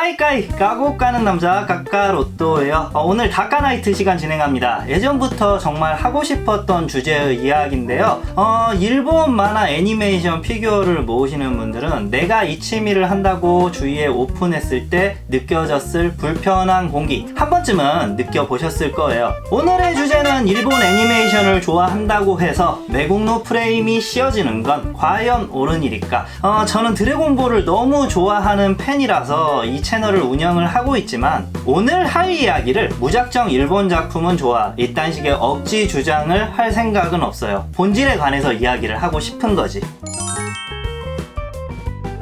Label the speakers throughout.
Speaker 1: 까이까이 까고 까는 남자 까까로또예요. 오늘 다카나이트 시간 진행합니다. 예전부터 정말 하고 싶었던 주제의 이야기인데요. 일본 만화 애니메이션 피규어를 모으시는 분들은 내가 이 취미를 한다고 주위에 오픈했을 때 느껴졌을 불편한 공기 한 번쯤은 느껴보셨을 거예요. 오늘의 주제는 일본 애니메이션을 좋아한다고 해서 매국노 프레임이 씌워지는 건 과연 옳은 일일까? 저는 드래곤볼을 너무 좋아하는 팬이라서 이 채널을 운영을 하고 있지만 오늘 할 이야기를 무작정 일본 작품은 좋아 이딴 식의 억지 주장을 할 생각은 없어요. 본질에 관해서 이야기를 하고 싶은 거지.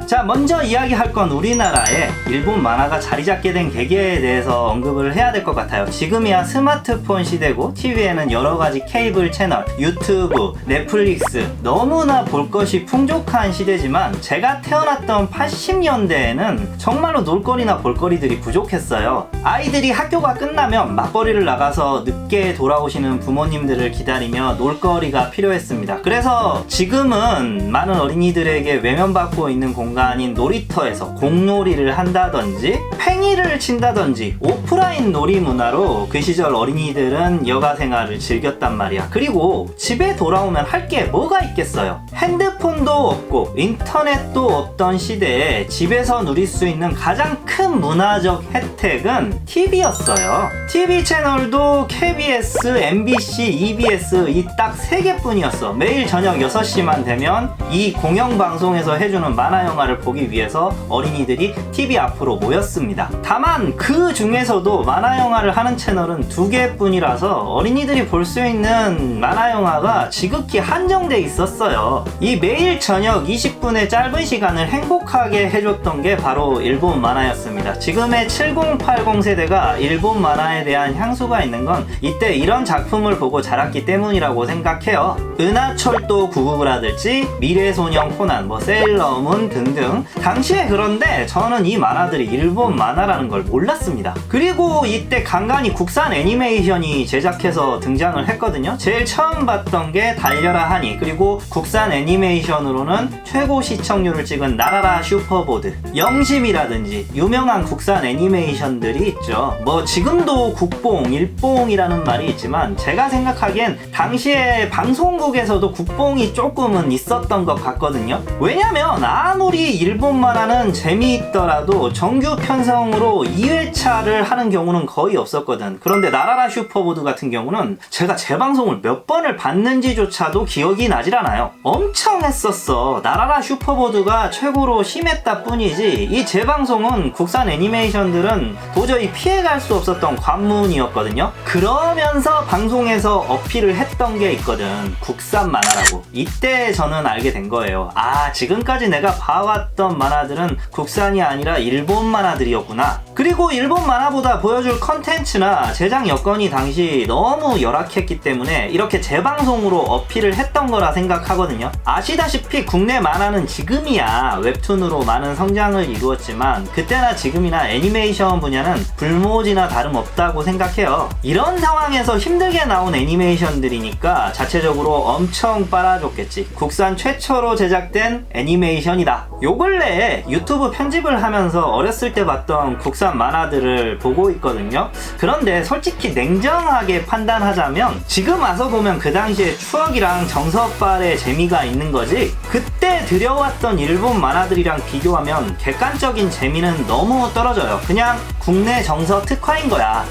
Speaker 1: 자, 먼저 이야기할 건 우리나라에 일본 만화가 자리 잡게 된 계기에 대해서 언급을 해야 될 것 같아요. 지금이야 스마트폰 시대고 TV에는 여러가지 케이블 채널, 유튜브, 넷플릭스 너무나 볼 것이 풍족한 시대지만 제가 태어났던 80년대에는 정말로 놀거리나 볼거리들이 부족했어요. 아이들이 학교가 끝나면 맞벌이를 나가서 늦게 돌아오시는 부모님들을 기다리며 놀거리가 필요했습니다. 그래서 지금은 많은 어린이들에게 외면받고 있는 공간인 놀이터에서 공놀이를 한다든지 팽이를 친다든지 오프라인 놀이 문화로 그 시절 어린이들은 여가 생활을 즐겼단 말이야. 그리고 집에 돌아오면 할 게 뭐가 있겠어요? 핸드폰도 없고 인터넷도 없던 시대에 집에서 누릴 수 있는 가장 큰 문화적 혜택은 TV였어요. TV 채널도 KBS, MBC, EBS 이 딱 3개뿐이었어. 매일 저녁 6시만 되면 이 공영방송에서 해주는 만화 영화를 보기 위해서 어린이들이 TV 앞으로 모였습니다. 다만 그 중에서도 만화 영화를 하는 채널은 2개뿐이라서 어린이들이 볼 수 있는 만화 영화가 지극히 한정돼 있었어요. 이 매일 저녁 20분의 짧은 시간을 행복하게 해줬던 게 바로 일본 만화였습니다. 지금의 7080 세대가 일본 만화에 대한 향수가 있는 건 이때 이런 작품을 보고 자랐기 때문이라고 생각해요. 은하철도 999라든지 미래소년 코난, 세일러문 등등. 당시에 그런데 저는 이 만화들이 일본 만화라는 걸 몰랐습니다. 그리고 이때 간간히 국산 애니메이션이 제작해서 등장을 했거든요. 제일 처음 봤던 게 달려라 하니, 그리고 국산 애니메이션으로는 최고 시청률을 찍은 나라라 슈퍼보드, 영심이라든지 유명한 국산 애니메이션들이 있죠. 지금도 국뽕, 일뽕이라는 말이 있지만 제가 생각하기엔 당시에 방송국에서도 국뽕이 조금은 있었던 것 같거든요. 왜냐면 아무리 일본 만화는 재미있더라도 정규 편성으로 2회차를 하는 경우는 거의 없었거든. 그런데 나라라 슈퍼보드 같은 경우는 제가 재방송을 몇 번을 봤는지조차도 기억이 나질 않아요. 엄청 했었어. 나라라 슈퍼보드가 최고로 심했다 뿐이지 이 재방송은 국산 애니메이션들은 도저히 피해갈 수 없었던 관문이었거든요. 그러면서 방송에서 어필을 했던 게 있거든. 국산 만화라고. 이때 저는 알게 된 거예요. 지금까지 내가 봐왔던 만화들은 국산이 아니라 일본 만화들이었구나. 그리고 일본 만화보다 보여줄 컨텐츠나 제작 여건이 당시 너무 열악했기 때문에 이렇게 재방송으로 어필을 했던 거라 생각하거든요. 아시다시피 국내 만화는 지금이야 웹툰으로 많은 성장을 이루었지만 그때나 지금이나 애니메이션 분야는 불모지나 다름없다고 생각해요. 이런 상황에서 힘들게 나온 애니메이션들이니까 자체적으로 엄청 빨아줬겠지. 국산 최초로 제작된 애니메이션이다. 요 근래에 유튜브 편집을 하면서 어렸을 때 봤던 국산 만화들을 보고 있거든요. 그런데 솔직히 냉정하게 판단하자면 지금 와서 보면 그 당시의 추억이랑 정서빨의 재미가 있는 거지 그때 들여왔던 일본 만화들이랑 비교하면 객관적인 재미는 너무 떨어져요. 그냥 국내 정서 특화인 거야.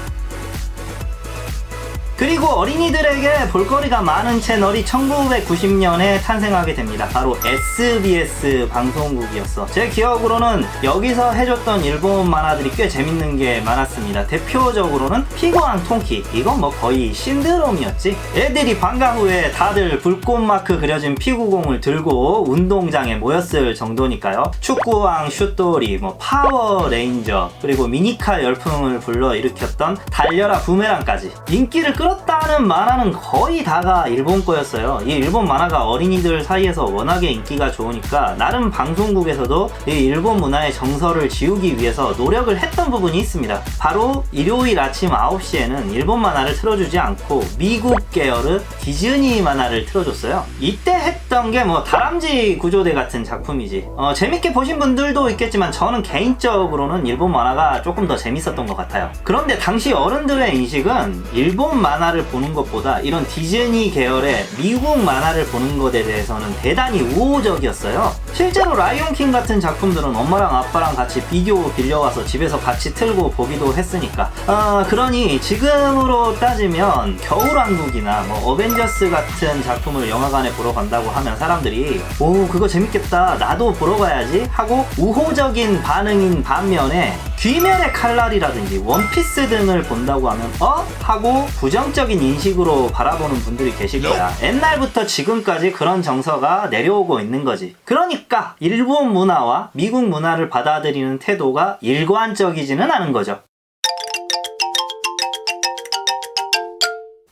Speaker 1: 그리고 어린이들에게 볼거리가 많은 채널이 1990년에 탄생하게 됩니다. 바로 SBS 방송국이었어. 제 기억으로는 여기서 해줬던 일본 만화들이 꽤 재밌는 게 많았습니다. 대표적으로는 피구왕 통키. 이건 거의 신드롬이었지. 애들이 방과 후에 다들 불꽃마크 그려진 피구공을 들고 운동장에 모였을 정도니까요. 축구왕 슛돌이, 파워레인저, 그리고 미니카 열풍을 불러일으켰던 달려라 부메랑까지. 인기를 끌었다는 만화는 거의 다가 일본 거였어요. 이 일본 만화가 어린이들 사이에서 워낙에 인기가 좋으니까 나름 방송국에서도 이 일본 문화의 정서를 지우기 위해서 노력을 했던 부분이 있습니다. 바로 일요일 아침 9시에는 일본 만화를 틀어주지 않고 미국 계열의 디즈니 만화를 틀어줬어요. 이때 했던 좋아했던 게 뭐 다람쥐 구조대 같은 작품이지. 재밌게 보신 분들도 있겠지만 저는 개인적으로는 일본 만화가 조금 더 재밌었던 것 같아요. 그런데 당시 어른들의 인식은 일본 만화를 보는 것보다 이런 디즈니 계열의 미국 만화를 보는 것에 대해서는 대단히 우호적이었어요. 실제로 라이온킹 같은 작품들은 엄마랑 아빠랑 같이 비디오 빌려와서 집에서 같이 틀고 보기도 했으니까. 그러니 지금으로 따지면 겨울왕국이나 뭐 어벤져스 같은 작품을 영화관에 보러 간다고 하면 사람들이 오 그거 재밌겠다 나도 보러 가야지 하고 우호적인 반응인 반면에 귀멸의 칼날이라든지 원피스 등을 본다고 하면 하고 부정적인 인식으로 바라보는 분들이 계실 거야. 옛날부터 지금까지 그런 정서가 내려오고 있는 거지. 그러니까 일본 문화와 미국 문화를 받아들이는 태도가 일관적이지는 않은 거죠.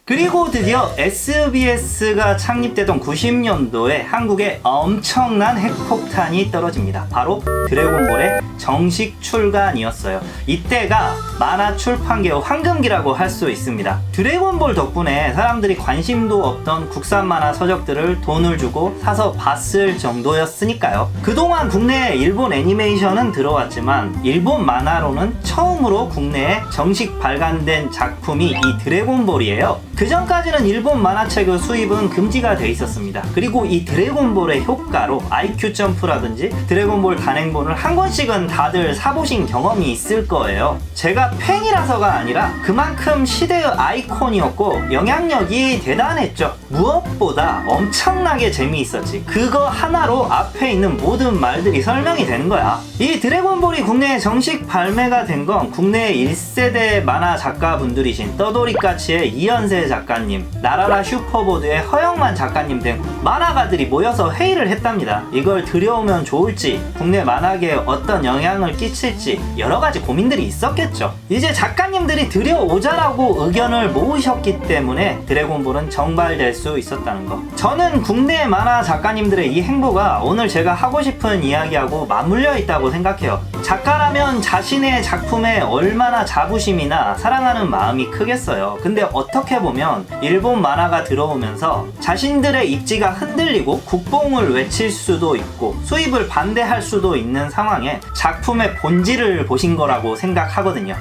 Speaker 1: 그리고 드디어 SBS가 창립되던 90년도에 한국에 엄청난 핵폭탄이 떨어집니다. 바로 드래곤볼의 정식 출간이었어요. 이때가 만화 출판계의 황금기라고 할 수 있습니다. 드래곤볼 덕분에 사람들이 관심도 없던 국산 만화 서적들을 돈을 주고 사서 봤을 정도였으니까요. 그동안 국내에 일본 애니메이션은 들어왔지만 일본 만화로는 처음으로 국내에 정식 발간된 작품이 이 드래곤볼이에요. 그 전까지는 일본 만화책의 수입은 금지가 돼 있었습니다. 그리고 이 드래곤볼의 효과로 IQ 점프라든지 드래곤볼 단행본을 한 권씩은 다들 사보신 경험이 있을 거예요. 제가 팬이라서가 아니라 그만큼 시대의 아이콘이었고 영향력이 대단했죠. 무엇보다 엄청나게 재미있었지. 그거 하나로 앞에 있는 모든 말들이 설명이 되는 거야. 이 드래곤볼이 국내에 정식 발매가 된 건 국내의 1세대 만화 작가분들이신 떠돌이까치의 이현세 작가님, 나라라 슈퍼보드의 허영만 작가님 등 만화가들이 모여서 회의를 했답니다. 이걸 들여오면 좋을지, 국내 만화계에 어떤 영향을 끼칠지 여러가지 고민들이 있었겠죠. 이제 작가님들이 들여오자라고 의견을 모으셨기 때문에 드래곤볼은 정발될 수 있었다는 거. 저는 국내 만화 작가님들의 이 행보가 오늘 제가 하고 싶은 이야기하고 맞물려 있다고 생각해요. 작가라면 자신의 작품에 얼마나 자부심이나 사랑하는 마음이 크겠어요. 근데 어떻게 보면 일본 만화가 들어오면서 자신들의 입지가 흔들리고 국뽕을 외칠 수도 있고 수입을 반대할 수도 있는 상황에 작품의 본질을 보신 거라고 생각하거든요.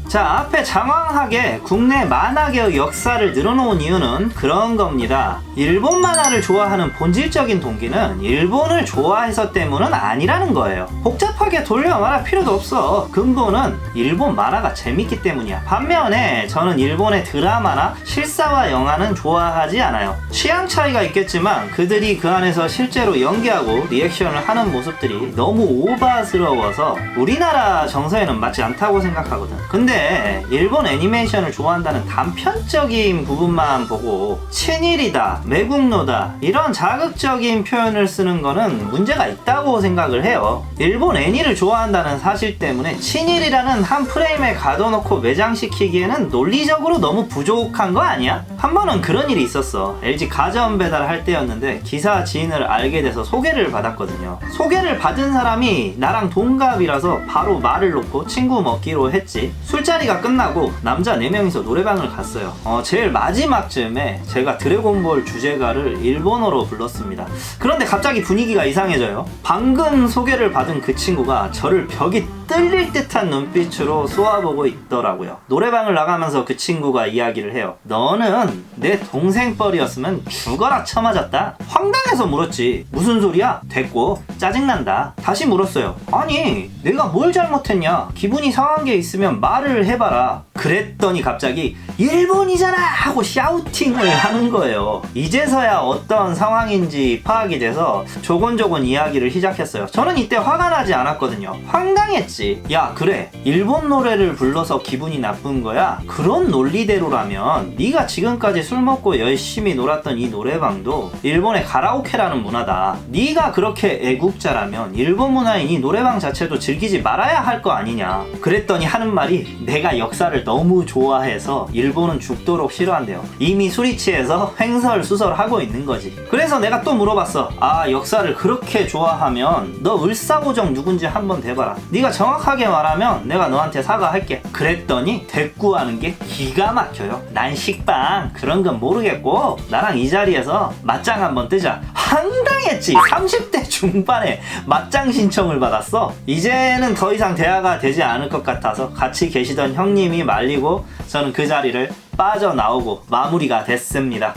Speaker 1: 자, 앞에 장황하게 국내 만화계의 역사를 늘어놓은 이유는 그런 겁니다. 일본 만화를 좋아하는 본질적인 동기는 일본을 좋아해서 때문은 아니라는 거예요. 복잡하게 돌려 말할 필요도 없어. 근본은 일본 만화가 재밌기 때문이야. 반면에 저는 일본의 드라마나 실사화 영화는 좋아하지 않아요. 취향 차이가 있겠지만 그들이 그 안에서 실제로 연기하고 리액션을 하는 모습들이 너무 오바스러워서 우리나라 정서에는 맞지 않다고 생각하거든. 근데 일본 애니메이션을 좋아한다는 단편적인 부분만 보고 친일이다, 매국노다 이런 자극적인 표현을 쓰는 거는 문제가 있다고 생각을 해요. 일본 애니를 좋아한다는 사실 때문에 친일이라는 한 프레임에 가둬놓고 매장시키기에는 논리적으로 너무 부족한 거 아니야? 한 번은 그런 일이 있었어. LG 가전 배달할 때였는데 기사 지인을 알게 돼서 소개를 받았거든요. 소개를 받은 사람이 나랑 동갑이라서 바로 말을 놓고 친구 먹기로 했지. 술자리가 끝나고 남자 4명이서 노래방을 갔어요. 제일 마지막쯤에 제가 드래곤볼 주제가를 일본어로 불렀습니다. 그런데 갑자기 분위기가 이상해져요. 방금 소개를 받은 그 친구가 저를 벽이 뚫릴 듯한 눈빛으로 쏘아보고 있더라고요. 노래방을 나가면서 그 친구가 이야기를 해요. 너는 내 동생 뻘이었으면 죽어라 쳐맞았다. 황당해서 물었지. 무슨 소리야? 됐고 짜증난다. 다시 물었어요. 아니 내가 뭘 잘못했냐? 기분이 상한 게 있으면 말을 해봐라. 그랬더니 갑자기 일본이잖아 하고 샤우팅을 하는 거예요. 이제서야 어떤 상황인지 파악이 돼서 조곤조곤 이야기를 시작했어요. 저는 이때 화가 나지 않았거든요. 황당했지. 야 그래 일본 노래를 불러서 기분이 나쁜 거야? 그런 논리대로라면 네가 지금까지 술 먹고 열심히 놀았던 이 노래방도 일본의 가라오케라는 문화다. 네가 그렇게 애국자라면 일본 문화인 이 노래방 자체도 즐기지 말아야 할 거 아니냐. 그랬더니 하는 말이 내가 역사를 너무 좋아해서 일본은 죽도록 싫어한대요. 이미 술이 취해서 횡설수설하고 있는 거지. 그래서 내가 또 물어봤어. 아, 역사를 그렇게 좋아하면 너 을사오정 누군지 한번 대봐라. 네가 정확하게 말하면 내가 너한테 사과할게. 그랬더니 대꾸하는 게 기가 막혀요. 난 식빵 그런 건 모르겠고 나랑 이 자리에서 맞짱 한번 뜨자. 황당했지. 30대 중반에 맞짱 신청을 받았어. 이제는 더 이상 대화가 되지 않을 것 같아서 같이 계시던 형님이 말리고 저는 그 자리를 빠져나오고 마무리가 됐습니다.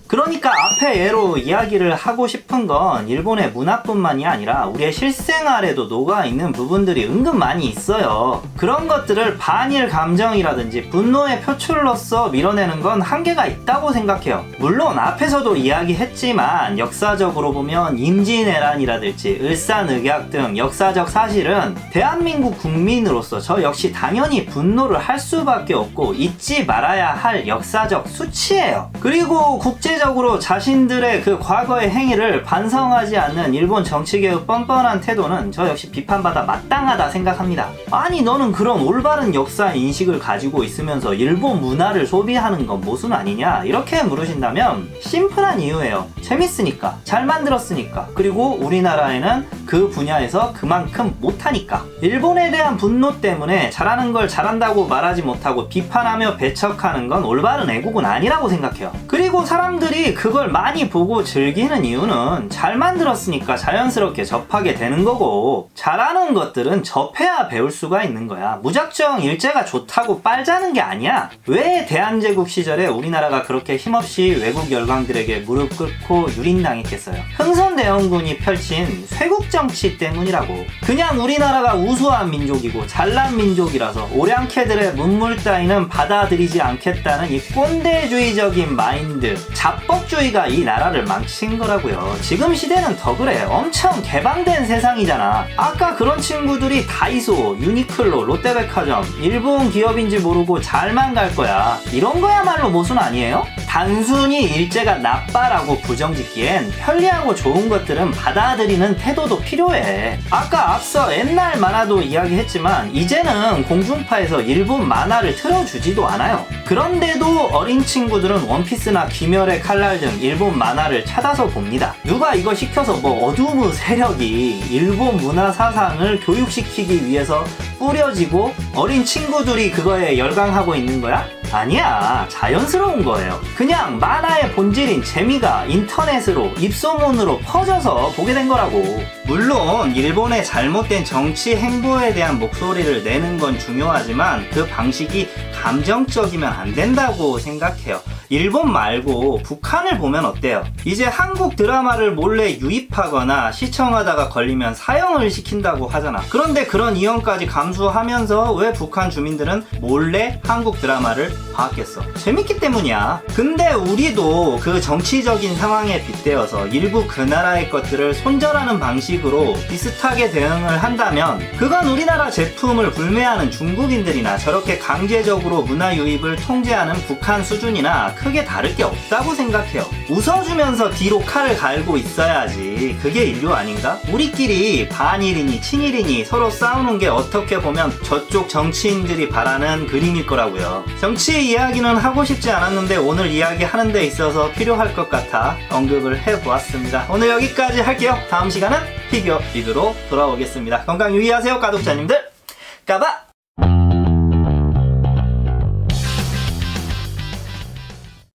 Speaker 1: 그러니까 앞에 예로 이야기를 하고 싶은 건 일본의 문화뿐만이 아니라 우리의 실생활에도 녹아있는 부분들이 은근 많이 있어요. 그런 것들을 반일 감정이라든지 분노의 표출로서 밀어내는 건 한계가 있다고 생각해요. 물론 앞에서도 이야기했지만 역사적으로 보면 임진왜란이라든지 을사늑약 등 역사적 사실은 대한민국 국민으로서 저 역시 당연히 분노를 할 수밖에 없고 잊지 말아야 할 역사적 수치예요. 그리고 국제적으로 자신들의 그 과거의 행위를 반성하지 않는 일본 정치계의 뻔뻔한 태도는 저 역시 비판받아 마땅하다 생각합니다. 아니 너는 그런 올바른 역사 인식을 가지고 있으면서 일본 문화를 소비하는 건 모순 아니냐? 이렇게 물으신다면 심플한 이유예요. 재밌으니까, 잘 만들었으니까, 그리고 우리나라에는 그 분야에서 그만큼 못하니까. 일본에 대한 분노 때문에 잘하는 걸 잘한다고 말하지 못하고 비판하며 배척하는 건 올바른 애국은 아니라고 생각해요. 그리고 사람들이 그걸 많이 보고 즐기는 이유는 잘 만들었으니까 자연스럽게 접하게 되는 거고, 잘하는 것들은 접해야 배울 수가 있는 거야. 무작정 일제가 좋다고 빨자는 게 아니야. 왜 대한제국 시절에 우리나라가 그렇게 힘없이 외국 열강들에게 무릎 꿇고 유린당했겠어요? 흥선대원군이 펼친 쇄국 정치 때문이라고. 그냥 우리나라가 우수한 민족이고 잘난 민족이라서 오량캐들의 문물 따위는 받아들이지 않겠다는 이 꼰대주의적인 마인드, 잡법주의가 이 나라를 망친 거라고요. 지금 시대는 더 그래. 엄청 개방된 세상이잖아. 아까 그런 친구들이 다이소, 유니클로, 롯데백화점, 일본 기업인지 모르고 잘만 갈 거야. 이런 거야말로 모순 아니에요? 단순히 일제가 나빠라고 부정짓기엔 편리하고 좋은 것들은 받아들이는 태도도 필요해. 아까 앞서 옛날 만화도 이야기했지만 이제는 공중파에서 일본 만화를 틀어주지도 않아요. 그런데도 어린 친구들은 원피스나 귀멸의 칼날 등 일본 만화를 찾아서 봅니다. 누가 이거 시켜서 뭐 어둠의 세력이 일본 문화 사상을 교육시키기 위해서 뿌려지고 어린 친구들이 그거에 열광하고 있는 거야? 아니야. 자연스러운 거예요. 그냥 만화의 본질인 재미가 인터넷으로 입소문으로 퍼져서 보게 된 거라고. 물론 일본의 잘못된 정치 행보에 대한 목소리를 내는 건 중요하지만 그 방식이 감정적이면 안 된다고 생각해요. 일본 말고 북한을 보면 어때요? 이제 한국 드라마를 몰래 유입하거나 시청하다가 걸리면 사형을 시킨다고 하잖아. 그런데 그런 위험까지 감수하면서 왜 북한 주민들은 몰래 한국 드라마를 봤겠어? 재밌기 때문이야. 근데 우리도 그 정치적인 상황에 빗대어서 일부 그 나라의 것들을 손절하는 방식으로 비슷하게 대응을 한다면 그건 우리나라 제품을 불매하는 중국인들이나 저렇게 강제적으로 문화 유입을 통제하는 북한 수준이나 크게 다를 게 없다고 생각해요. 웃어주면서 뒤로 칼을 갈고 있어야지. 그게 인류 아닌가? 우리끼리 반일이니 친일이니 서로 싸우는 게 어떻게 보면 저쪽 정치인들이 바라는 그림일 거라고요. 정치 이야기는 하고 싶지 않았는데 오늘 이야기하는 데 있어서 필요할 것 같아 언급을 해보았습니다. 오늘 여기까지 할게요. 다음 시간은 피겨 리그로 돌아오겠습니다. 건강 유의하세요, 가독자님들. 까바!